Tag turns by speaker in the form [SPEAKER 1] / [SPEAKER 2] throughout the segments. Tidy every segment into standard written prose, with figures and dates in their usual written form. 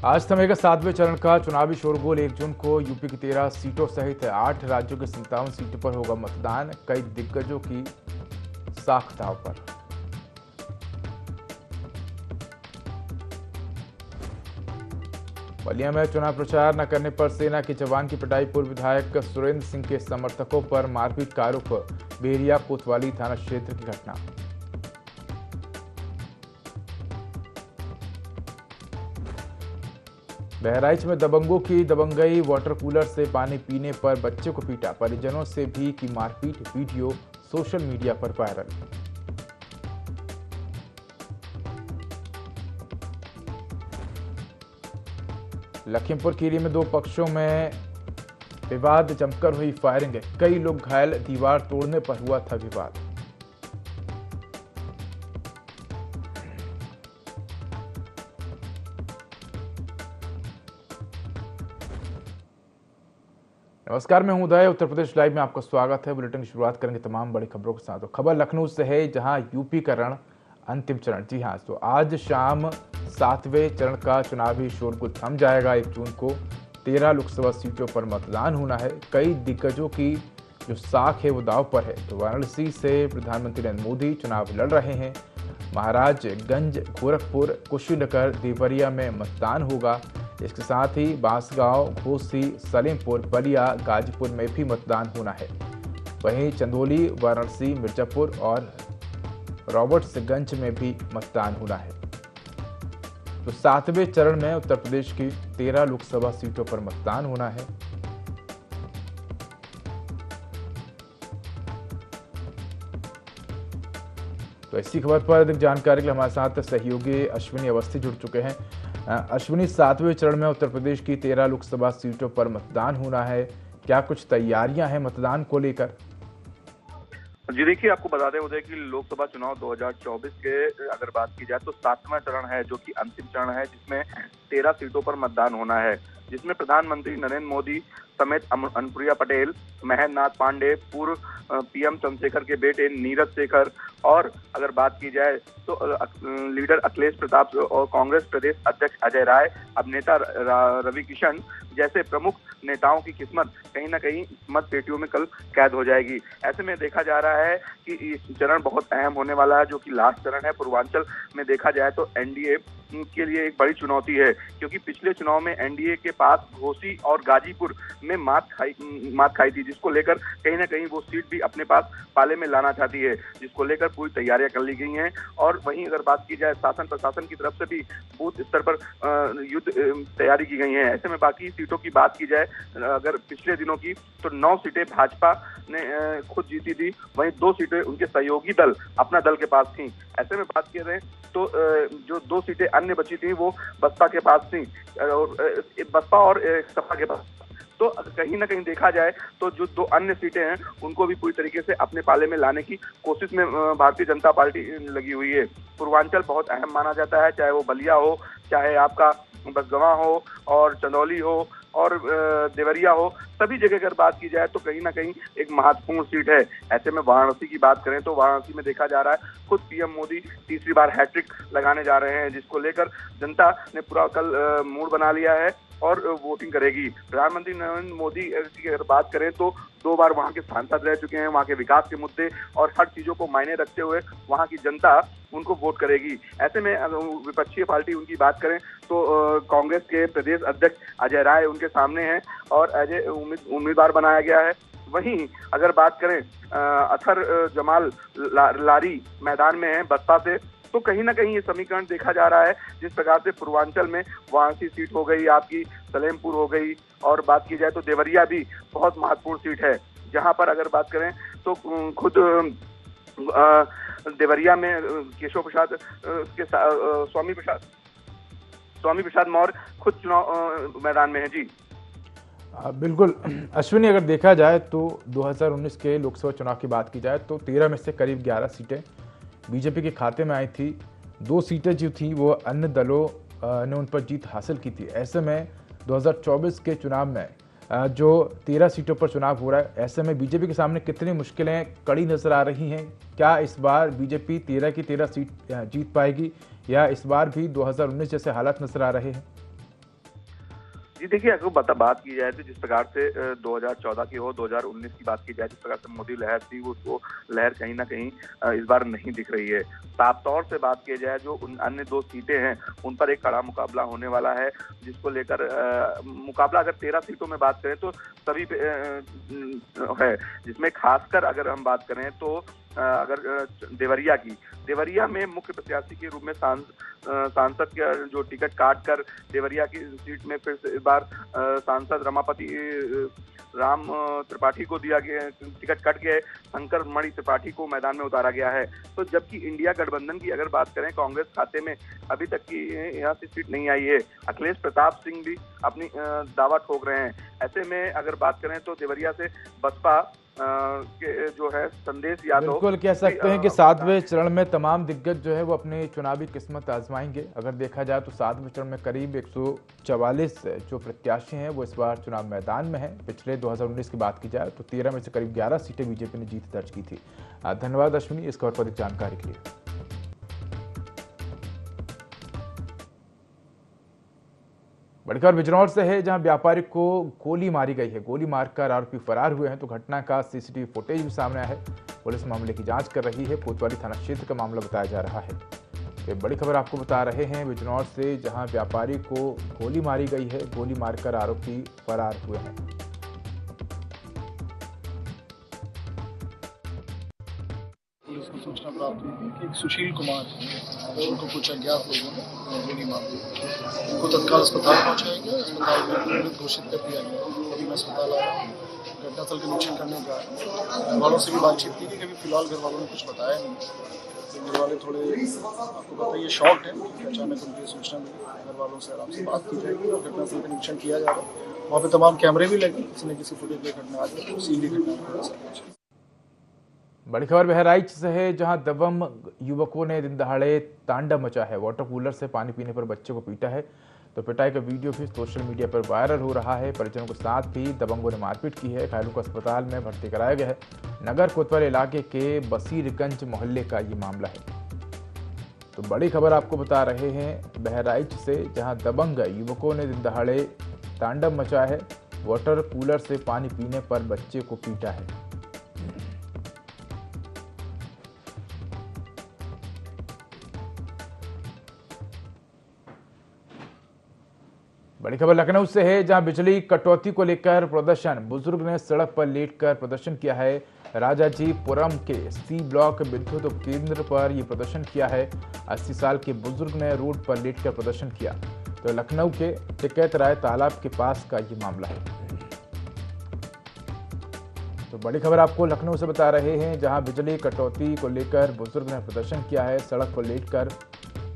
[SPEAKER 1] आज थमेगा 7वें चरण का चुनावी शोरगुल। 1 जून को यूपी की 13 सीटों सहित 8 राज्यों की 57 सीटों पर होगा मतदान। कई दिग्गजों की साख दांव पर। बलिया में चुनाव प्रचार न करने पर सेना के जवान की पिटाई। पूर्व विधायक सुरेंद्र सिंह के समर्थकों पर मारपीट का आरोप। बेरिया कोतवाली थाना क्षेत्र की घटना। बहराइच में दबंगों की दबंगई। वाटर कूलर से पानी पीने पर बच्चे को पीटा। परिजनों से भी की मारपीट। वीडियो सोशल मीडिया पर वायरल। लखीमपुर खीरी में 2 पक्षों में विवाद। जमकर हुई फायरिंग। कई लोग घायल। दीवार तोड़ने पर हुआ था विवाद। नमस्कार, मैं हूं उदय। उत्तर प्रदेश लाइव में आपका स्वागत है। बुलेटिन की शुरुआत करेंगे तमाम बड़ी खबरों के साथ। तो खबर लखनऊ से है, जहां यूपी का रण अंतिम चरण। जी हां, तो आज शाम 7वें चरण का चुनावी शोरगुल थम जाएगा। 1 जून को 13 लोकसभा सीटों पर मतदान होना है। कई दिग्गजों की जो साख है वो दांव पर है। तो वाराणसी से प्रधानमंत्री नरेंद्र मोदी चुनाव लड़ रहे हैं। महाराजगंज, गोरखपुर, कुशीनगर, देवरिया में मतदान होगा। इसके साथ ही बांसगांव, घोसी, सलेमपुर, बलिया, गाजीपुर में भी मतदान होना है। वहीं चंदौली, वाराणसी, मिर्जापुर और रॉबर्ट्सगंज में भी मतदान होना है। तो 7वें चरण में उत्तर प्रदेश की 13 लोकसभा सीटों पर मतदान होना है। तो इसी खबर पर अधिक जानकारी के लिए हमारे साथ सहयोगी अश्विनी अवस्थी जुड़ चुके हैं। अश्विनी, 7वें चरण में उत्तर प्रदेश की 13 लोकसभा सीटों पर मतदान होना है। क्या कुछ तैयारियां हैं मतदान को लेकर?
[SPEAKER 2] जी देखिए, आपको बता दें उदय कि लोकसभा चुनाव 2024 के अगर बात की जाए तो 7वां चरण है, जो कि अंतिम चरण है, जिसमें 13 सीटों पर मतदान होना है। जिसमें प्रधानमंत्री नरेंद्र मोदी समेत अनुप्रिया पटेल, महेंद्र नाथ पांडे, पूर्व पीएम चंद्रशेखर के बेटे नीरज शेखर, और अगर बात की जाए तो लीडर अखिलेश प्रताप और कांग्रेस प्रदेश अध्यक्ष अजय राय, अभिनेता रवि किशन जैसे प्रमुख नेताओं की किस्मत कहीं ना कहीं मत पेटियों में कल कैद हो जाएगी। ऐसे में देखा जा रहा है कि ये चरण बहुत अहम होने वाला है, जो कि लास्ट चरण है। पूर्वांचल में देखा जाए तो एनडीए के लिए एक बड़ी चुनौती है, क्योंकि पिछले चुनाव में एनडीए के पास घोसी और गाजीपुर में मात खाई थी, जिसको लेकर कहीं ना कहीं वो सीट भी अपने पास पाले में लाना चाहती है, जिसको लेकर पूरी तैयारियां कर ली गई हैं। और वहीं अगर बात की जाए शासन प्रशासन की तरफ से भी बूथ स्तर पर युद्ध तैयारी की गई है। ऐसे में बाकी सीटों की बात की जाए अगर पिछले दिनों की, तो 9 सीटें भाजपा ने खुद जीती थी, वहीं 2 सीटें उनके सहयोगी दल अपना दल के पास थी। ऐसे में बात कर रहे हैं तो जो 2 सीटें अन्य बची थी वो बसपा के पास थी, और बसपा और सपा के पास। तो कहीं ना कहीं देखा जाए तो जो 2 अन्य सीटें हैं उनको भी पूरी तरीके से अपने पाले में लाने की कोशिश में भारतीय जनता पार्टी लगी हुई है। पूर्वांचल बहुत अहम माना जाता है, चाहे वो बलिया हो, चाहे आपका बसगवा हो, और चंदौली हो, और देवरिया हो। सभी जगह अगर बात की जाए तो कहीं ना कहीं एक महत्वपूर्ण सीट है। ऐसे में वाराणसी की बात करें तो वाराणसी में देखा जा रहा है खुद पीएम मोदी तीसरी बार हैट्रिक लगाने जा रहे हैं, जिसको लेकर जनता ने पूरा कल मूड बना लिया है और वोटिंग करेगी। प्रधानमंत्री नरेंद्र मोदी की अगर बात करें तो 2 बार वहां के सांसद रह चुके हैं। वहां के विकास के मुद्दे और हर चीजों को मायने रखते हुए वहां की जनता उनको वोट करेगी। ऐसे में विपक्षी पार्टी उनकी बात करें तो कांग्रेस के प्रदेश अध्यक्ष अजय राय उनके सामने हैं और अजय उम्मीदवार बनाया गया है। वहीं अगर बात करें अथर जमाल लारी मैदान में है बसपा से। तो कहीं ना कहीं ये समीकरण देखा जा रहा है, जिस प्रकार से पूर्वांचल में वाराणसी सीट हो गई, आपकी सलेमपुर हो गई, और बात की जाए तो देवरिया भी बहुत महत्वपूर्ण सीट है, जहां पर अगर बात करें तो खुद देवरिया में केशव प्रसाद के स्वामी प्रसाद मौर्य खुद चुनाव मैदान में है। जी
[SPEAKER 1] बिल्कुल अश्विनी, अगर देखा जाए तो 2019 के लोकसभा चुनाव की बात की जाए तो 13 में से करीब 11 सीटें बीजेपी के खाते में आई थी। 2 सीटें जो थी वो अन्य दलों ने उन पर जीत हासिल की थी। ऐसे में 2024 के चुनाव में जो 13 सीटों पर चुनाव हो रहा है, ऐसे में बीजेपी के सामने कितनी मुश्किलें कड़ी नजर आ रही हैं? क्या इस बार बीजेपी 13 की 13 सीट जीत पाएगी, या इस बार भी 2019 जैसे हालात नजर आ रहे हैं?
[SPEAKER 2] जी देखिए, अगर बात की जाए तो जिस प्रकार से 2014 की हो, 2019 की बात की जाए, जिस प्रकार से मोदी लहर थी, वो लहर कहीं न कहीं इस बार नहीं दिख रही है। साफ तौर से बात की जाए, जो उन अन्य 2 सीटें हैं, उन पर एक कड़ा मुकाबला होने वाला है, जिसको लेकर मुकाबला अगर 13 सीटों में बात करें तो सभी पे है, जिसमें खासकर अगर हम बात करें तो अगर देवरिया में मुख्य प्रत्याशी के रूप में सांसद का जो टिकट काट कर देवरिया की सीट में फिर से इस बार सांसद राम त्रिपाठी को दिया गया, टिकट कट गए, शंकर मणि त्रिपाठी को मैदान में उतारा गया है। तो जबकि इंडिया गठबंधन की अगर बात करें, कांग्रेस खाते में अभी तक की यहाँ से सीट नहीं आई है। अखिलेश प्रताप सिंह भी अपनी दावा ठोक रहे हैं। ऐसे में अगर बात करें तो देवरिया से बसपा के जो है संदेश यादव,
[SPEAKER 1] बिल्कुल कह सकते हैं कि 7वें चरण में तमाम दिग्गज जो है वो अपनी चुनावी किस्मत आजमाएंगे। अगर देखा जाए तो 7वें चरण में करीब 144 जो प्रत्याशी हैं वो इस बार चुनाव मैदान में हैं। पिछले 2019 की बात की जाए तो 13 में से करीब 11 सीटें बीजेपी ने जीत दर्ज की थी। धन्यवाद अश्विनी इस खबर पर अधिक जानकारी के लिए। बड़ी खबर बिजनौर से है, जहां व्यापारी को गोली मारी गई है। गोली मारकर आरोपी फरार हुए हैं। तो घटना का सीसीटीवी फुटेज भी सामने आया है। पुलिस मामले की जांच कर रही है। कोतवाली थाना क्षेत्र का मामला बताया जा रहा है। ये बड़ी खबर आपको बता रहे हैं बिजनौर से, जहां व्यापारी को गोली मारी गई है। गोली मारकर आरोपी फरार हुए हैं।
[SPEAKER 3] पुलिस को सूचना प्राप्त हुई कि एक सुशील कुमार उनको कुछ अज्ञात लोगों ने गोली मार दी। उनको तत्काल अस्पताल पहुंचाया गया। अस्पताल में मृत घोषित कर दिया गया। अभी मैं अस्पताल आया हूँ, घटनास्थल का निरीक्षण करने का। घर वालों से भी बातचीत की कि अभी फिलहाल घर वालों ने कुछ बताया नहीं। तो घर वाले थोड़े, आपको बताइए, शॉक्ड हैं कि अचानक उनकी सूचना मिली। घर वालों से आराम से बात की जाएगी और घटनास्थल का निरीक्षण किया जा रहा है। वहाँ पे तमाम कैमरे भी लगे, किसी न किसी फुटेज में घटना आ जाए तो सीधी घटना।
[SPEAKER 1] बड़ी खबर बहराइच से है, जहां दबंग युवकों ने दिन दहाड़े तांडव मचा है। वाटर कूलर से पानी पीने पर बच्चे को पीटा है। तो पिटाई का वीडियो भी सोशल मीडिया पर वायरल हो रहा है। परिजनों के साथ भी दबंगों ने मारपीट की है। घायलों को अस्पताल में भर्ती कराया गया है। नगर कोतवाली इलाके के बसीरगंज मोहल्ले का ये मामला है। तो बड़ी खबर आपको बता रहे हैं बहराइच से, जहां दबंग युवकों ने दिन दहाड़े तांडव मचा है। वाटर कूलर से पानी पीने पर बच्चे को पीटा है। बड़ी खबर लखनऊ से है, जहां बिजली कटौती को लेकर प्रदर्शन। बुजुर्ग ने सड़क पर लेटकर प्रदर्शन किया है। राजाजीपुरम के सी ब्लॉक विद्युत उपकेंद्र पर यह प्रदर्शन किया है। 80 साल के बुजुर्ग ने रोड पर लेटकर प्रदर्शन किया। तो लखनऊ के टिकैत राय तालाब के पास का ये मामला है। तो बड़ी खबर आपको लखनऊ से बता रहे हैं, जहां बिजली कटौती को लेकर बुजुर्ग ने प्रदर्शन किया है। सड़क पर लेटकर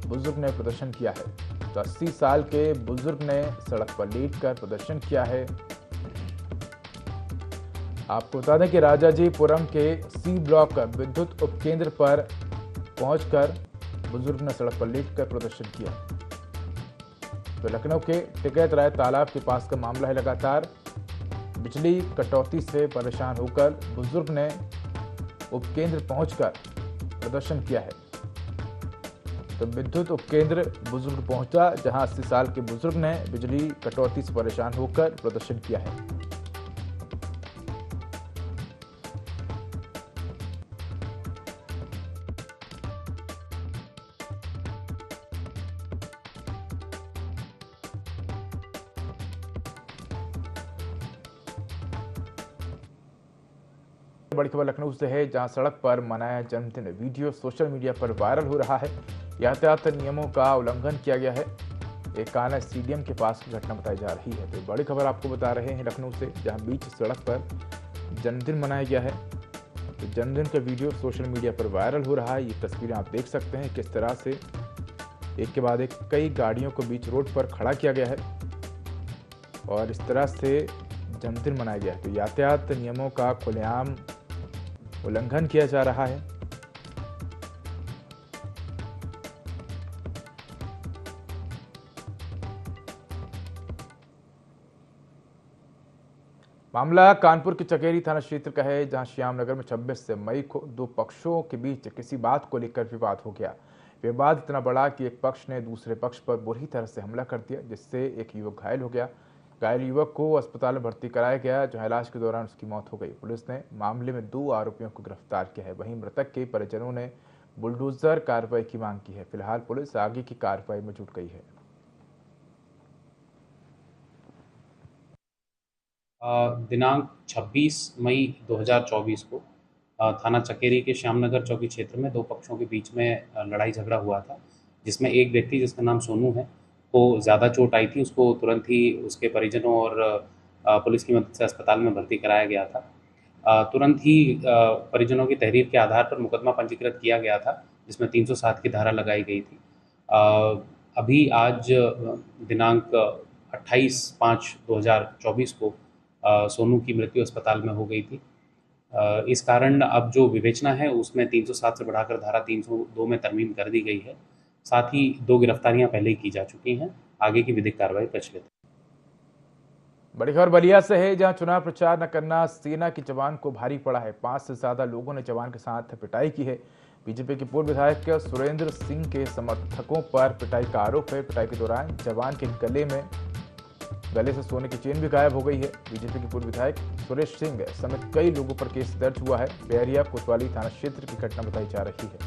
[SPEAKER 1] बुजुर्ग ने प्रदर्शन किया है। तो 80 साल के बुजुर्ग ने सड़क पर लेटकर प्रदर्शन किया है। आपको बता दें कि राजाजीपुरम के सी ब्लॉक विद्युत उपकेंद्र पर पहुंचकर बुजुर्ग ने सड़क पर लेटकर प्रदर्शन किया। तो लखनऊ के टिकैत राय तालाब के पास का मामला है। लगातार बिजली कटौती से परेशान होकर बुजुर्ग ने उपकेंद्र पहुंचकर प्रदर्शन किया है। तो विद्युत उपकेंद्र बुजुर्ग पहुंचा, जहां 80 साल के बुजुर्ग ने बिजली कटौती से परेशान होकर प्रदर्शन किया है। बड़ी खबर लखनऊ से है, जहां सड़क पर मनाया जन्मदिन वीडियो सोशल मीडिया पर वायरल हो रहा है। यातायात नियमों का उल्लंघन किया गया है। एक काना स्टेडियम के पास की घटना बताई जा रही है। तो बड़ी खबर आपको बता रहे हैं लखनऊ से, जहां बीच सड़क पर जन्मदिन मनाया गया है। तो जन्मदिन का वीडियो सोशल मीडिया पर वायरल हो रहा है। ये तस्वीरें आप देख सकते हैं किस तरह से एक के बाद एक कई गाड़ियों को बीच रोड पर खड़ा किया गया है और इस तरह से जन्मदिन मनाया गया है। तो यातायात नियमों का खुलेआम उल्लंघन किया जा रहा है। मामला कानपुर के चकेरी थाना क्षेत्र का है, जहां श्यामनगर में 26 मई को दो पक्षों के बीच किसी बात को लेकर विवाद हो गया। विवाद इतना बड़ा कि एक पक्ष ने दूसरे पक्ष पर बुरी तरह से हमला कर दिया, जिससे एक युवक घायल हो गया। घायल युवक को अस्पताल में भर्ती कराया गया, जहां इलाज के दौरान उसकी मौत हो गई। पुलिस ने मामले में 2 आरोपियों को गिरफ्तार किया है। वहीं मृतक के परिजनों ने बुलडोजर कार्रवाई की मांग की है। फिलहाल पुलिस आगे की कार्रवाई में जुट गई है।
[SPEAKER 4] दिनांक 26 मई 2024 को थाना चकेरी के श्यामनगर चौकी क्षेत्र में 2 पक्षों के बीच में लड़ाई झगड़ा हुआ था, जिसमें एक व्यक्ति जिसका नाम सोनू है को ज़्यादा चोट आई थी। उसको तुरंत ही उसके परिजनों और पुलिस की मदद से अस्पताल में भर्ती कराया गया था। तुरंत ही परिजनों की तहरीर के आधार पर मुकदमा पंजीकृत किया गया था, जिसमें 307 की धारा लगाई गई थी। अभी आज दिनांक 28/5/2024 को सोनू की मृत्यु अस्पताल में हो गई थी। इस कारण अब जो विवेचना है उसमें 307 से बढ़ाकर धारा 302 में तरमीम कर दी गई है। साथ ही 2 गिरफ्तारियां पहले ही की जा चुकी हैं। आगे की विधिक कार्रवाई प्रचलित है।
[SPEAKER 1] बड़ी खबर बलिया से है, जहां चुनाव प्रचार न करना सेना के जवान को भारी पड़ा है। 5 से ज्यादा लोगों ने जवान के साथ पिटाई की है। बीजेपी के पूर्व विधायक सुरेंद्र सिंह के समर्थकों पर पिटाई का आरोप है। पिटाई के दौरान जवान के गले से सोने की चेन भी गायब हो गई है। बीजेपी के पूर्व विधायक सुरेश सिंह समेत कई लोगों पर केस दर्ज हुआ है। बेहरिया कोतवाली थाना क्षेत्र की घटना बताई जा रही है।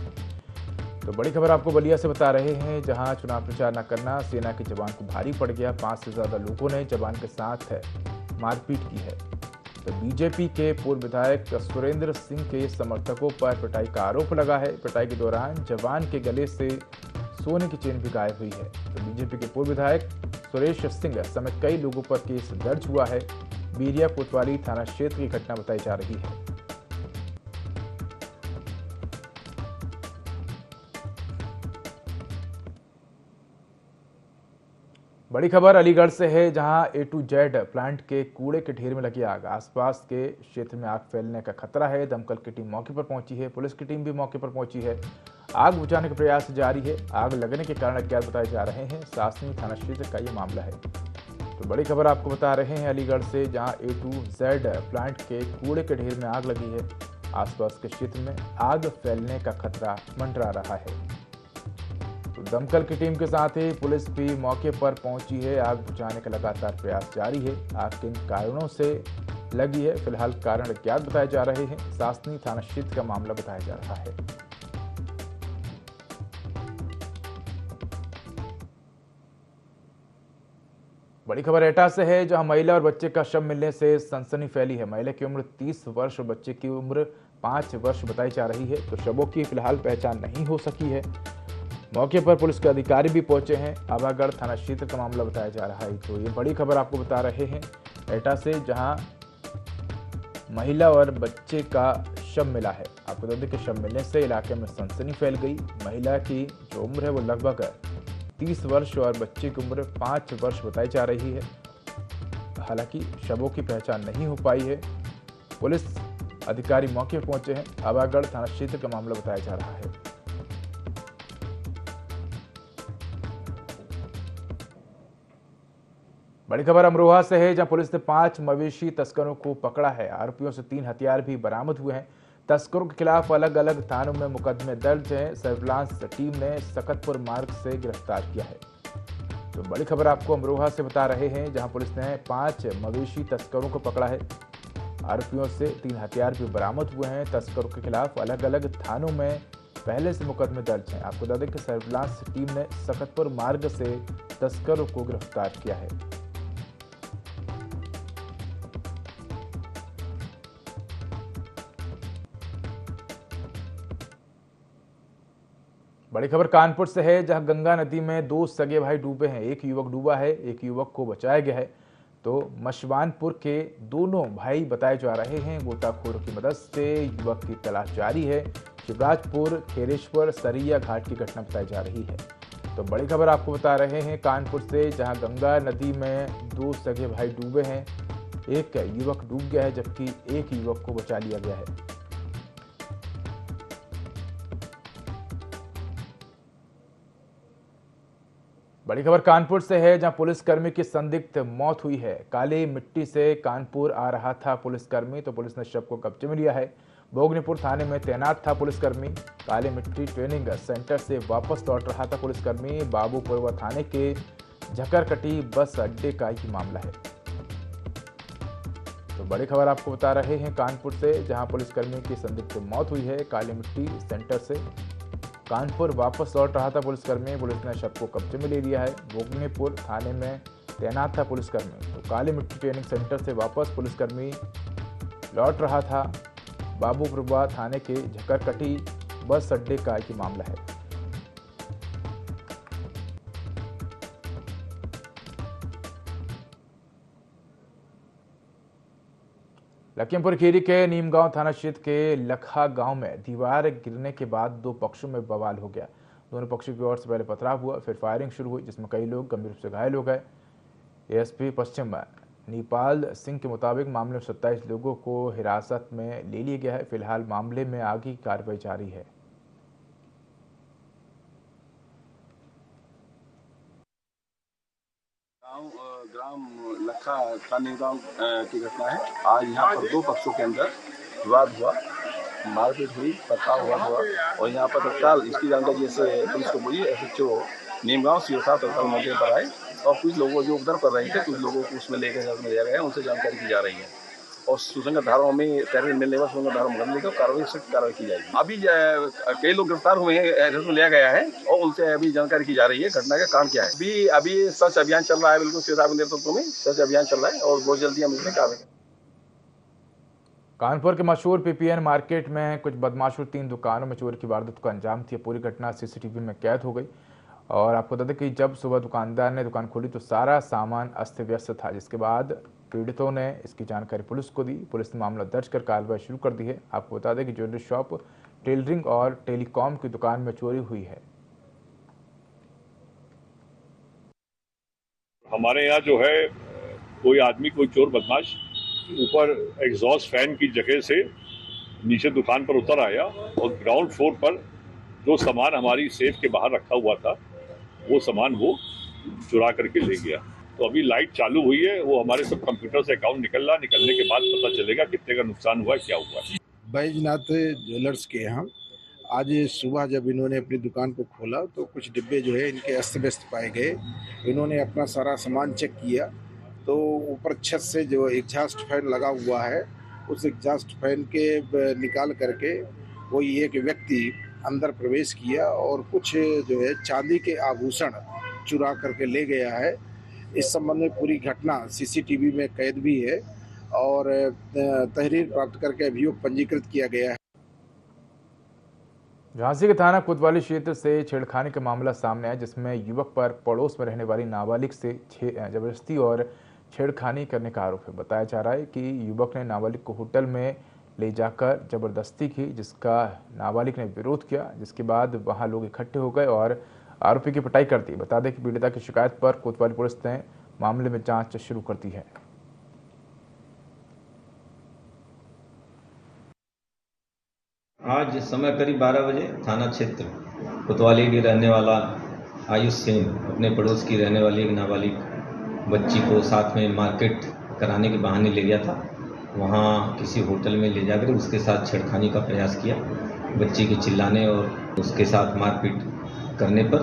[SPEAKER 1] तो बड़ी खबर आपको बलिया से बता रहे हैं, जहां चुनाव प्रचार न करना सेना के जवान को भारी पड़ गया। 5 से ज्यादा लोगों ने जवान के साथ मारपीट की है। तो बीजेपी के पूर्व विधायक सुरेंद्र सिंह के समर्थकों पर पिटाई का आरोप लगा है। पिटाई के दौरान जवान के गले से सोने की चेन भी गायब हुई है। तो बीजेपी के पूर्व विधायक सुरेश सिंह समेत कई लोगों पर केस दर्ज हुआ है। बेहरिया कोतवाली थाना क्षेत्र की घटना बताई जा रही है। बड़ी खबर अलीगढ़ से है, जहां A to Z प्लांट के कूड़े के ढेर में लगी आग। आसपास के क्षेत्र में आग फैलने का खतरा है। दमकल की टीम मौके पर पहुंची है। पुलिस की टीम भी मौके पर पहुंची है। आग बुझाने का प्रयास जारी है। आग लगने के कारण अज्ञात बताए जा रहे हैं। सासनी थाना क्षेत्र का ये मामला है। तो बड़ी खबर आपको बता रहे हैं अलीगढ़ से, जहां A to Z प्लांट के कूड़े के ढेर में आग लगी है। आसपास के क्षेत्र में आग फैलने का खतरा मंडरा रहा है। तो दमकल की टीम के साथ ही पुलिस भी मौके पर पहुंची है। आग बुझाने का लगातार प्रयास जारी है। आग किन कारणों से लगी है, फिलहाल कारण अज्ञात बताए जा रहे हैं। सासनी थाना क्षेत्र का मामला बताया जा रहा है। बड़ी खबर एटा से है, जहां महिला और बच्चे का शव मिलने से सनसनी फैली है। महिला की उम्र 30 वर्ष और बच्चे की उम्र 5 वर्ष बताई जा रही है। तो शवों की फिलहाल पहचान नहीं हो सकी है। मौके पर पुलिस के अधिकारी भी पहुंचे हैं। आवागढ़ थाना क्षेत्र का मामला बताया जा रहा है। तो ये बड़ी खबर आपको बता रहे हैं एटा से, जहां महिला और बच्चे का शव मिला है। आपको बता दें कि शव मिलने से इलाके में सनसनी फैल गई। महिला की जो उम्र है वो लगभग 30 वर्ष और बच्चे की उम्र 5 वर्ष बताई जा रही है। हालांकि शवों की पहचान नहीं हो पाई है। पुलिस अधिकारी मौके पर पहुंचे हैं। आवागढ़ थाना क्षेत्र का मामला बताया जा रहा है। बड़ी खबर अमरोहा से है, जहां पुलिस ने 5 मवेशी तस्करों को पकड़ा है। आरोपियों से 3 हथियार भी बरामद हुए हैं। तस्करों के खिलाफ अलग अलग थानों में मुकदमे दर्ज हैं। सर्विलांस टीम ने सकतपुर मार्ग से गिरफ्तार किया है। तो बड़ी खबर आपको अमरोहा से बता रहे हैं, जहां पुलिस ने 5 मवेशी तस्करों को पकड़ा है। आरोपियों से 3 हथियार भी बरामद हुए हैं। तस्करों के खिलाफ अलग अलग थानों में पहले से मुकदमे दर्ज हैं। आपको बता दें कि सर्विलांस टीम ने सकतपुर मार्ग से तस्करों को गिरफ्तार किया है। बड़ी खबर कानपुर से है, जहां गंगा नदी में 2 सगे भाई डूबे हैं। एक युवक डूबा है, एक युवक को बचाया गया है। तो मशवानपुर के दोनों भाई बताए जा रहे हैं। गोताखोरों की मदद से युवक की तलाश जारी है। शिवराजपुर खेरेश्वर सरिया घाट की घटना बताई जा रही है। तो बड़ी खबर आपको बता रहे हैं कानपुर से, जहां गंगा नदी में 2 सगे भाई डूबे हैं। एक युवक डूब गया है, जबकि एक युवक को बचा लिया गया है। बड़ी खबर कानपुर से है, जहां पुलिसकर्मी की संदिग्ध मौत हुई है। काली मिट्टी से कानपुर आ रहा था पुलिसकर्मी, तो पुलिस ने शव को कब्जे में लिया है। भोगनीपुर थाने में तैनात था पुलिसकर्मी। काली मिट्टी ट्रेनिंग सेंटर से वापस लौट रहा था पुलिसकर्मी। बाबूपुरवा थाने के झकरकटी बस अड्डे का ही मामला है। तो बड़ी खबर आपको बता रहे हैं कानपुर से, जहां पुलिसकर्मी की संदिग्ध मौत हुई है। काली मिट्टी सेंटर से कानपुर वापस लौट रहा था पुलिसकर्मी। पुलिस ने शव को कब्जे में ले लिया है। भोगनेपुर थाने में तैनात था पुलिसकर्मी। तो काली मिट्टी ट्रेनिंग सेंटर से वापस पुलिसकर्मी लौट रहा था। बाबूपुरवा थाने के झकरकटी बस अड्डे का ये मामला है। लखीमपुर खीरी के नीमगांव थाना क्षेत्र के लखा गांव में दीवार गिरने के बाद दो पक्षों में बवाल हो गया। दोनों पक्षों की ओर से पहले पथराव हुआ, फिर फायरिंग शुरू हुई, जिसमें कई लोग गंभीर रूप से घायल हो गए। एएसपी पश्चिम नीपाल सिंह के मुताबिक मामले में 27 लोगों को हिरासत में ले लिया गया है। फिलहाल मामले में आगे की कार्रवाई जारी है।
[SPEAKER 5] ग्राम लखा का नीमगांव की घटना है। आज यहाँ पर दो पक्षों के अंदर विवाद हुआ, मारपीट हुई, पथराव हुआ और यहाँ पर तत्काल इसकी जानकारी जैसे पुलिस को मिली, एसएचओ नीमगांव सीओ साहब तत्काल मौके पर आए और कुछ लोगों जो उपद्रव कर रहे थे, कुछ लोगों को उसमें लेकर जांच में लिया गया है, उनसे जानकारी की जा रही है और सुसंगत धाराओं में तहरीर मिलने पर सुसंगत धाराओं में लेकर कार्रवाई सख्त कार्रवाई की जाएगी। अभी कई लोग गिरफ्तार हुए हैं, एरेस्ट में लिया गया है और उनसे अभी जानकारी की जा रही है घटना का कारण क्या है। अभी सर्च अभियान चल रहा है, बिल्कुल सीओ साहब के नेतृत्व में सर्च अभियान चल रहा है और बहुत जल्दी हम इसमें कार्रवाई।
[SPEAKER 1] कानपुर के मशहूर पीपीएन मार्केट में कुछ बदमाशों 3 दुकानों में चोरी की वारदात को अंजाम दिया। पूरी घटना सीसीटीवी में कैद हो गई और आपको बता दें कि जब सुबह दुकानदार ने दुकान खोली तो सारा सामान अस्त व्यस्त था, जिसके बाद पीड़ितों ने इसकी जानकारी पुलिस को दी। पुलिस ने मामला दर्ज कर कार्रवाई शुरू कर दी है। आपको बता दें कि ज्वेलरी शॉप, टेलरिंग और टेलीकॉम की दुकान में चोरी हुई है।
[SPEAKER 6] हमारे यहाँ जो है कोई आदमी, कोई चोर बदमाश ऊपर एग्जॉस्ट फैन की जगह से नीचे दुकान पर उतर आया और ग्राउंड फ्लोर पर जो सामान हमारी सेफ के बाहर रखा हुआ था वो सामान वो चुरा करके ले गया। तो अभी लाइट चालू हुई है, वो हमारे सब कंप्यूटर से अकाउंट निकलने के बाद पता चलेगा कितने का नुकसान हुआ, क्या हुआ।
[SPEAKER 7] बैजनाथ ज्वेलर्स के यहाँ आज सुबह जब इन्होंने अपनी दुकान को खोला तो कुछ डिब्बे जो है इनके अस्त व्यस्त पाए गए। इन्होंने अपना सारा सामान चेक किया तो ऊपर छत से जो एग्जॉस्ट फैन लगा हुआ है उस एग्जॉस्ट फैन के निकाल करके कोई एक व्यक्ति अंदर प्रवेश किया और कुछ जो है चांदी के आभूषण चुरा करके ले गया है। इस संबंध में पूरी घटना सीसीटीवी में कैद भी है और तहरीर प्राप्त करके अभियोग पंजीकृत किया गया है।
[SPEAKER 1] झांसी के थाना कोतवाली क्षेत्र से छेड़खानी का मामला सामने आया, जिसमें युवक पर पड़ोस में रहने वाली नाबालिग से जबरदस्ती और छेड़खानी करने का आरोप है। बताया जा रहा है कि युवक ने नाबालिग को होटल में ले जाकर जबरदस्ती की, जिसका नाबालिग ने विरोध किया, जिसके बाद वहां लोग इकट्ठे हो गए और आरोपी की पिटाई कर दी। बता दें कि पीड़िता की शिकायत पर कोतवाली पुलिस ने मामले में जांच शुरू कर दी है।
[SPEAKER 8] आज समय करीब 12 बजे थाना क्षेत्र कोतवाली के रहने वाला आयुष सेन अपने पड़ोस की रहने वाली एक नाबालिग बच्ची को साथ में मार्केट कराने के बहाने ले गया था। वहाँ किसी होटल में ले जाकर उसके साथ छेड़खानी का प्रयास किया। बच्ची के चिल्लाने और उसके साथ मारपीट करने पर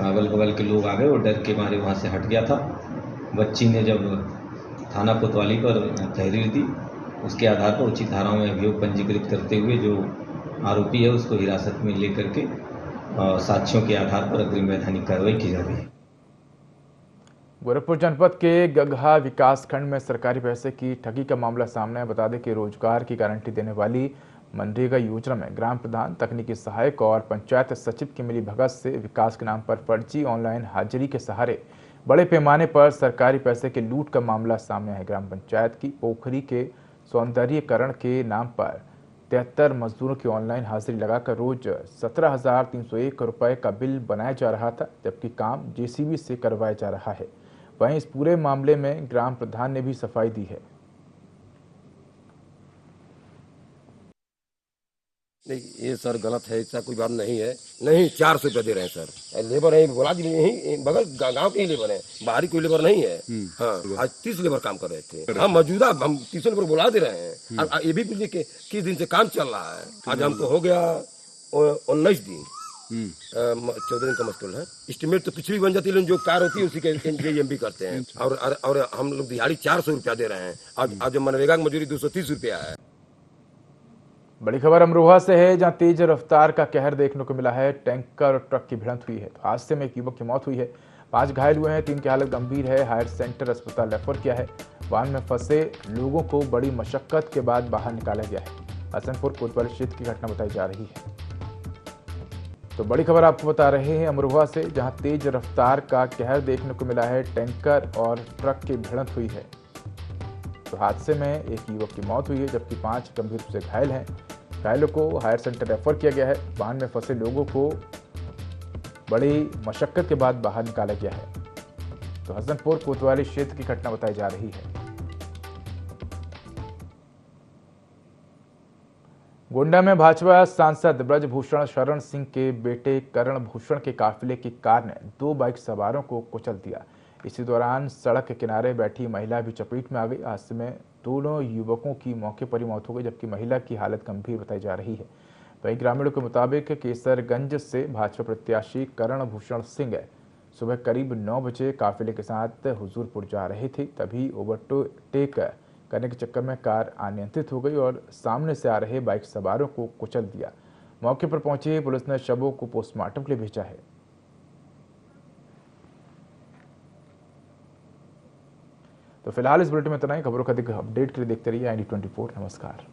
[SPEAKER 8] अगल बगल के लोग आ गए और डर के मारे वहाँ से हट गया था। बच्ची ने जब थाना कोतवाली पर तहरीर दी, उसके आधार पर उचित धाराओं में अभियोग पंजीकृत करते हुए जो आरोपी है उसको हिरासत में लेकर के साक्ष्यों के आधार पर अग्रिम वैधानिक कार्रवाई की जा रही है।
[SPEAKER 1] गोरखपुर जनपद के गगहा विकास खंड में सरकारी पैसे की ठगी का मामला सामने है। बता दें कि रोजगार की गारंटी देने वाली मनरेगा योजना में ग्राम प्रधान, तकनीकी सहायक और पंचायत सचिव की मिली भगत से विकास के नाम पर फर्जी ऑनलाइन हाजिरी के सहारे बड़े पैमाने पर सरकारी पैसे के लूट का मामला सामने है। ग्राम पंचायत की पोखरी के सौंदर्यीकरण के नाम पर 73 मजदूरों की ऑनलाइन हाजिरी लगाकर रोज 17,301 रुपये का बिल बनाया जा रहा था, जबकि काम जेसीबी से करवाया जा रहा है। वहीं इस पूरे मामले में ग्राम प्रधान ने भी सफाई दी है।
[SPEAKER 9] नहीं, ये सर गलत है, ऐसा कोई बात नहीं है। नहीं, 400 रुपये दे रहे हैं सर। लेबर है, बोला दी यही बगल गांव के ही लेबर है, बाहरी कोई लेबर नहीं है। हाँ, आज 30 लेबर काम कर रहे थे। हम मौजूदा हम 30 लेबर बुला दे रहे हैं। और ये भी पूछिए कि किस दिन से काम चल रहा है। आज हमको हो गया 19 दिन 14 का मुश्किल है। एस्टिमेट तो पिछली बन जाती है, लेकिन जो कार होती है उसी के एमबी करते हैं। और हम लोग दिहाड़ी 400 रुपया दे रहे हैं। आज मनरेगा की मजदूरी 230 रुपया है।
[SPEAKER 1] बड़ी खबर अमरोहा से है, जहां तेज रफ्तार का कहर देखने को मिला है। टैंकर और ट्रक की भिड़ंत हुई है। तो हादसे में एक युवक की मौत हुई है, 5 घायल हुए हैं, 3 की हालत गंभीर है। हायर सेंटर अस्पताल रेफर किया है। वाहन में फंसे लोगों को बड़ी मशक्कत के बाद बाहर निकाला गया है। हसनपुर कोतवाली क्षेत्र की घटना बताई जा रही है। तो बड़ी खबर आपको बता रहे हैं अमरोहा से, जहां तेज रफ्तार का कहर देखने को मिला है। टैंकर और ट्रक की भिड़ंत हुई है। तो हादसे में एक युवक की मौत हुई है, जबकि 5 गंभीर रूप से घायल हैं। घायलों को हायर सेंटर रेफर किया गया है। वाहन में फंसे लोगों को बड़ी मशक्कत के बाद बाहर निकाला गया है। तो हसनपुर कोतवाली क्षेत्र की घटना बताई जा रही है। गोंडा में भाजपा सांसद ब्रजभूषण शरण सिंह के बेटे करण भूषण के काफिले की कार ने 2 बाइक सवारों को कुचल दिया। इसी दौरान सड़क के किनारे बैठी महिला भी चपेट में आ गई। हादसे में दोनों युवकों की मौके पर ही मौत हो गई, जबकि महिला की हालत गंभीर बताई जा रही है। वहीं ग्रामीणों के मुताबिक केसरगंज से भाजपा प्रत्याशी करण भूषण सिंह सुबह करीब 9 बजे काफिले के साथ हुजूरपुर जा रहे थे। तभी ओवरटेक करने के चक्कर में कार अनियंत्रित हो गई और सामने से आ रहे बाइक सवारों को कुचल दिया। मौके पर पहुंची पुलिस ने शवों को पोस्टमार्टम के लिए भेजा है। तो फिलहाल इस बुलेटिन में इतना ही। खबरों का अधिक अपडेट के लिए देखते रहिए IND24। नमस्कार।